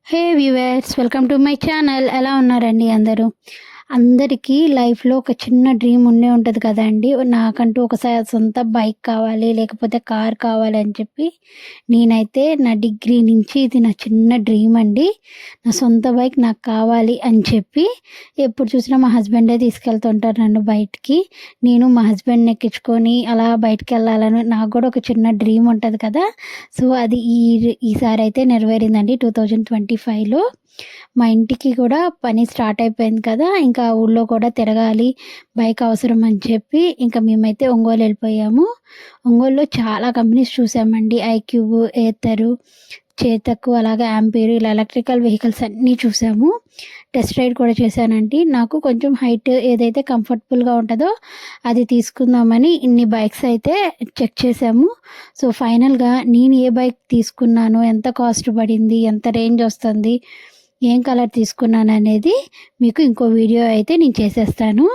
Hey viewers, welcome to my channel. ఎలా ఉన్నారండి అందరూ? అందరికీ లైఫ్లో ఒక చిన్న డ్రీమ్ ఉండే ఉంటుంది కదండి. నాకంటూ ఒకసారి సొంత బైక్ కావాలి, లేకపోతే కార్ కావాలి అని చెప్పి నేనైతే నా డిగ్రీ నుంచి ఇది నా చిన్న డ్రీమ్ అండి. నా సొంత బైక్ నాకు కావాలి అని చెప్పి ఎప్పుడు చూసినా మా హస్బెండే తీసుకెళ్తుంటారు నన్ను బయటికి. నేను మా హస్బెండ్ని ఎక్కించుకొని అలా బయటికి వెళ్ళాలని నాకు కూడా ఒక చిన్న డ్రీమ్ ఉంటుంది కదా. సో అది ఈసారి అయితే నెరవేరిందండి 2025లో. మా ఇంటికి కూడా పని స్టార్ట్ అయిపోయింది కదా, ఇంకా ఊళ్ళో కూడా తిరగాలి, బైక్ అవసరం అని చెప్పి ఇంకా మేమైతే ఒంగోలు వెళ్ళిపోయాము. ఒంగోలులో చాలా కంపెనీస్ చూసామండి. ఐక్యూబ్, ఏథరు, చేతక్, అలాగే యాంపీర్, ఇలా ఎలక్ట్రికల్ వెహికల్స్ అన్నీ చూసాము. టెస్ట్ రైడ్ కూడా చేశానండి. నాకు కొంచెం హైట్ ఏదైతే కంఫర్టబుల్గా ఉంటుందో అది తీసుకుందామని ఇన్ని బైక్స్ అయితే చెక్ చేసాము. సో ఫైనల్గా నేను ఏ బైక్ తీసుకున్నాను, ఎంత కాస్ట్ పడింది, ఎంత రేంజ్ వస్తుంది, ఏం కలర్ తీసుకున్నాను అనేది మీకు ఇంకో వీడియో అయితే నేను చేసేస్తాను.